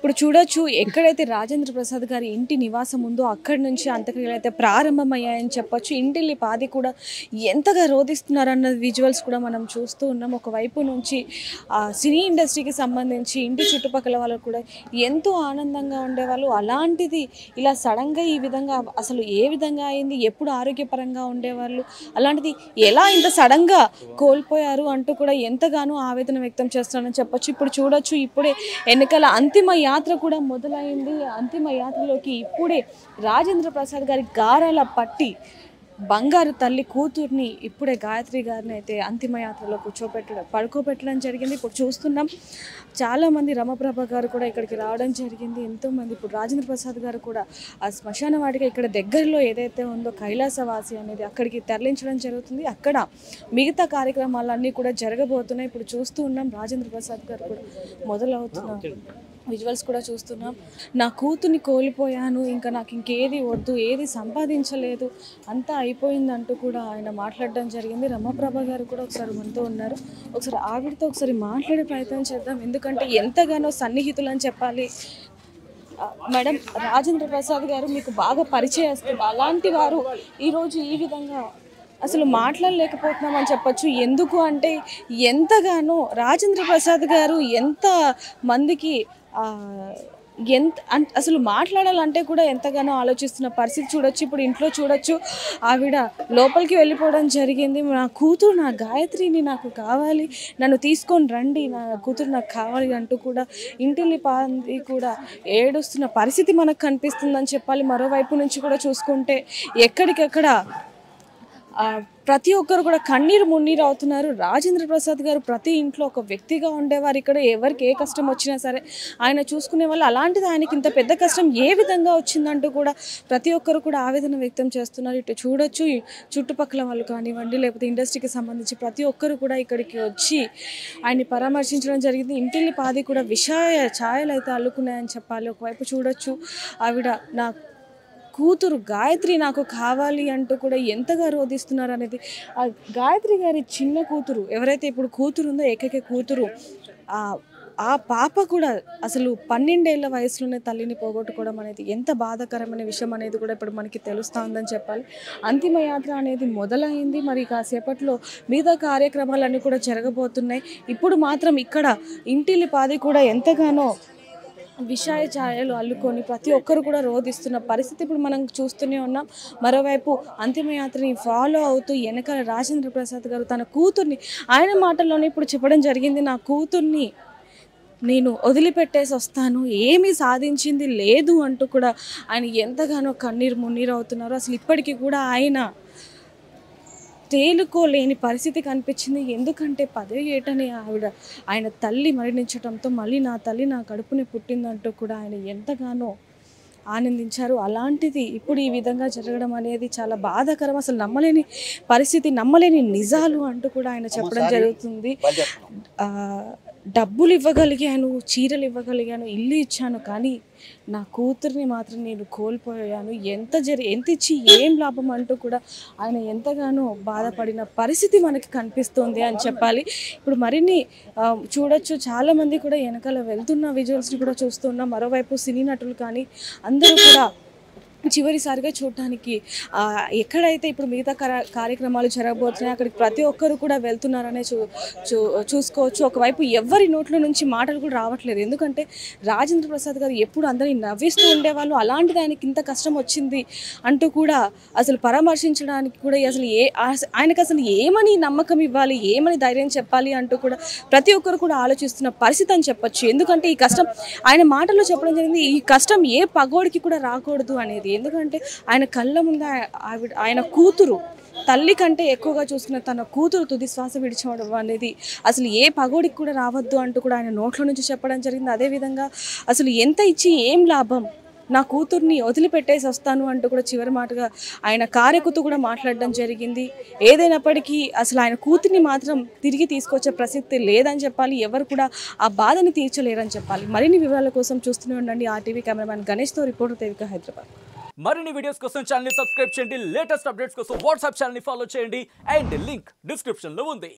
ఇప్పుడు చూడొచ్చు ఎక్కడైతే రాజేంద్ర ప్రసాద్ గారి ఇంటి నివాసం ఉందో అక్కడి నుంచి అంత్యక్రియలు అయితే ప్రారంభమయ్యాయని చెప్పొచ్చు. ఇంటిల్లి పాది కూడా ఎంతగా రోధిస్తున్నారన్న విజువల్స్ కూడా మనం చూస్తూ ఉన్నాం. ఒకవైపు నుంచి సినీ ఇండస్ట్రీకి సంబంధించి ఇంటి చుట్టుపక్కల వాళ్ళు కూడా ఎంతో ఆనందంగా ఉండేవాళ్ళు. అలాంటిది ఇలా సడన్గా ఈ విధంగా అసలు ఏ విధంగా అయింది, ఎప్పుడు ఆరోగ్యపరంగా ఉండేవాళ్ళు, అలాంటిది ఎలా ఇంత సడన్గా కోల్పోయారు అంటూ కూడా ఎంతగానో ఆవేదన వ్యక్తం చేస్తున్నారని చెప్పొచ్చు. ఇప్పుడు చూడొచ్చు ఇప్పుడే ఎన్నికల అంతిమ యాత్ర కూడా మొదలైంది. అంతిమ యాత్రలోకి ఇప్పుడే రాజేంద్ర ప్రసాద్ గారి గారాల పట్టి బంగారు తల్లి కూతుర్ని ఇప్పుడే గాయత్రి గారిని అయితే అంతిమ యాత్రలో పడుకోబెట్టడం జరిగింది. ఇప్పుడు చూస్తున్నాం చాలామంది రమప్రభ గారు కూడా ఇక్కడికి రావడం జరిగింది. ఎంతోమంది ఇప్పుడు రాజేంద్ర ప్రసాద్ గారు కూడా ఆ శ్మశాన వాటిక ఇక్కడ దగ్గరలో ఏదైతే ఉందో కైలాసవాసి అనేది అక్కడికి తరలించడం జరుగుతుంది. అక్కడ మిగతా కార్యక్రమాలన్నీ కూడా జరగబోతున్నాయి. ఇప్పుడు చూస్తూ ఉన్నాం రాజేంద్ర ప్రసాద్ గారు కూడా మొదలవుతున్నారు. విజువల్స్ కూడా చూస్తున్నాం. నా కూతుర్ని కోల్పోయాను, ఇంకా నాకు ఇంకేది వద్దు, ఏది సంపాదించలేదు, అంతా అయిపోయిందంటూ కూడా ఆయన మాట్లాడడం జరిగింది. రమప్రభ గారు కూడా ఒకసారి మనతో ఉన్నారు. ఒకసారి ఆవిడతో ఒకసారి మాట్లాడే ప్రయత్నం చేద్దాం. ఎందుకంటే ఎంతగానో సన్నిహితులు అని చెప్పాలి. మేడం, రాజేంద్ర ప్రసాద్ గారు మీకు బాగా పరిచయస్తున్నారు. అలాంటి వారు ఈరోజు ఈ విధంగా అసలు మాట్లాడలేకపోతున్నామని చెప్పచ్చు. ఎందుకు అంటే ఎంతగానో రాజేంద్ర ప్రసాద్ గారు ఎంత మందికి అసలు మాట్లాడాలంటే కూడా ఎంతగానో ఆలోచిస్తున్న పరిస్థితి చూడొచ్చు. ఇప్పుడు ఇంట్లో చూడొచ్చు ఆవిడ లోపలికి వెళ్ళిపోవడం జరిగింది. నా కూతురు, నా గాయత్రిని నాకు కావాలి, నన్ను తీసుకొని రండి, నా కూతురు నాకు కావాలి అంటూ కూడా ఇంటిల్లి పాది కూడా ఏడుస్తున్న పరిస్థితి మనకు కనిపిస్తుందని చెప్పాలి. మరోవైపు నుంచి కూడా చూసుకుంటే ఎక్కడికక్కడ ప్రతి ఒక్కరు కూడా కన్నీరు మున్నీరు అవుతున్నారు. రాజేంద్ర ప్రసాద్ గారు ప్రతి ఇంట్లో ఒక వ్యక్తిగా ఉండేవారు. ఇక్కడ ఎవరికి ఏ కష్టం వచ్చినా సరే ఆయన చూసుకునే వాళ్ళు. అలాంటిది ఆయనకి ఇంత పెద్ద కష్టం ఏ విధంగా వచ్చిందంటూ కూడా ప్రతి ఒక్కరు కూడా ఆవేదన వ్యక్తం చేస్తున్నారు. ఇటు చూడొచ్చు చుట్టుపక్కల వాళ్ళు కానివ్వండి, లేకపోతే ఇండస్ట్రీకి సంబంధించి ప్రతి ఒక్కరు కూడా ఇక్కడికి వచ్చి ఆయన్ని పరామర్శించడం జరిగింది. ఇంటిల్లి పాది కూడా ఛాయలు అయితే అల్లుకున్నాయని చెప్పాలి. ఒకవైపు చూడొచ్చు ఆవిడ నా కూతురు గాయత్రి నాకు కావాలి అంటూ కూడా ఎంతగా రోధిస్తున్నారు అనేది. ఆ గాయత్రి గారి చిన్న కూతురు ఎవరైతే ఇప్పుడు కూతురు ఉందో, ఏకైక కూతురు, ఆ పాప కూడా అసలు 12 ఏళ్ల వయసులోనే తల్లిని పోగొట్టుకోవడం అనేది ఎంత బాధాకరమైన విషయం అనేది కూడా ఇప్పుడు మనకి తెలుస్తూ ఉందని చెప్పాలి. అంతిమ యాత్ర అనేది మొదలైంది. మరి కాసేపట్లో మిగతా కార్యక్రమాలన్నీ కూడా జరగబోతున్నాయి. ఇప్పుడు మాత్రం ఇక్కడ ఇంటిల్లి పాది కూడా ఎంతగానో ఛాయలు అల్లుకొని ప్రతి ఒక్కరు కూడా రోధిస్తున్న పరిస్థితి ఇప్పుడు మనం చూస్తూనే ఉన్నాం. మరోవైపు అంతిమయాత్రని ఫాలో అవుతూ వెనకాల రాజేంద్ర ప్రసాద్ గారు తన కూతుర్ని ఆయన మాటల్లోనే ఇప్పుడు చెప్పడం జరిగింది. నా కూతుర్ని నేను వదిలిపెట్టేసి వస్తాను, ఏమీ సాధించింది లేదు అంటూ కూడా ఆయన ఎంతగానో కన్నీరు మున్నీరు అవుతున్నారు. అసలు ఇప్పటికీ కూడా ఆయన తేలుకోలేని పరిస్థితి కనిపించింది. ఎందుకంటే 10వ ఏటనే ఆయన తల్లి మరణించడంతో మళ్ళీ నా తల్లి నా కడుపునే పుట్టిందంటూ కూడా ఆయన ఎంతగానో ఆనందించారు. అలాంటిది ఇప్పుడు ఈ విధంగా జరగడం అనేది చాలా బాధాకరం. అసలు నమ్మలేని పరిస్థితి, నమ్మలేని నిజాలు అంటూ కూడా ఆయన చెప్పడం జరుగుతుంది. డబ్బులు ఇవ్వగలిగాను, చీరలు ఇవ్వగలిగాను, ఇల్లు ఇచ్చాను, కానీ నా కూతుర్ని మాత్రం నేను కోల్పోయాను, ఎంత ఇచ్చి ఏం లాభం అంటూ కూడా ఆయన ఎంతగానో బాధపడిన పరిస్థితి మనకి కనిపిస్తుంది అని చెప్పాలి. ఇప్పుడు మరిన్ని చూడొచ్చు, చాలామంది కూడా వెనకాల వెళ్తున్న విజువల్స్ని కూడా చూస్తున్నాం. మరోవైపు సినీ నటులు కానీ అందరూ కూడా చివరిసారిగా చూడటానికి ఎక్కడైతే ఇప్పుడు మిగతా కార్యక్రమాలు జరగబోతున్నాయి అక్కడికి ప్రతి ఒక్కరు కూడా వెళ్తున్నారనే చూసుకోవచ్చు. ఒకవైపు ఎవరి నోట్ల నుంచి మాటలు కూడా రావట్లేదు. ఎందుకంటే రాజేంద్ర ప్రసాద్ గారు ఎప్పుడు అందరినీ నవ్విస్తూ ఉండేవాళ్ళు. అలాంటిది ఆయనకి ఇంత కష్టం వచ్చింది అంటూ కూడా అసలు పరామర్శించడానికి కూడా అసలు ఆయనకు అసలు ఏమని నమ్మకం ఇవ్వాలి, ఏమని ధైర్యం చెప్పాలి అంటూ కూడా ప్రతి ఒక్కరు కూడా ఆలోచిస్తున్న పరిస్థితి అని చెప్పొచ్చు. ఎందుకంటే ఈ కష్టం ఆయన మాటల్లో చెప్పడం జరిగింది, ఈ కష్టం ఏ పగోడికి కూడా రాకూడదు అనేది. ఎందుకంటే ఆయన కళ్ళ ముందు ఆయన కూతురు తల్లి కంటే ఎక్కువగా చూసుకున్న తన కూతురు తుది శ్వాస విడిచడం అనేది అసలు ఏ పగోడికి కూడా రావద్దు అంటూ కూడా ఆయన నోట్ల నుంచి చెప్పడం జరిగింది. అదేవిధంగా అసలు ఎంత ఇచ్చి ఏం లాభం, నా కూతుర్ని వదిలిపెట్టేసి వస్తాను అంటూ కూడా చివరి మాటగా ఆయన కార్యకుతూ కూడా మాట్లాడడం జరిగింది. ఏదైనప్పటికీ అసలు ఆయన కూతుర్ని మాత్రం తిరిగి తీసుకొచ్చే ప్రసక్తి లేదని చెప్పాలి. ఎవరు కూడా ఆ బాధని తీర్చలేరని చెప్పాలి. మరిన్ని వివరాల కోసం చూస్తూనే ఉండండి. RTV కెమెరామ్యాన్ గణేష్తో రిపోర్టర్ దేవిక, హైదరాబాద్. మరిన్ని వీడియోస్ కోసం ఛానల్ ని సబ్స్క్రైబ్ చేయండి. లేటెస్ట్ అప్డేట్స్ కోసం వాట్సాప్ ఛానల్ ని ఫాలో చేయండి. అండ్ లింక్ డిస్క్రిప్షన్ లో ఉంది.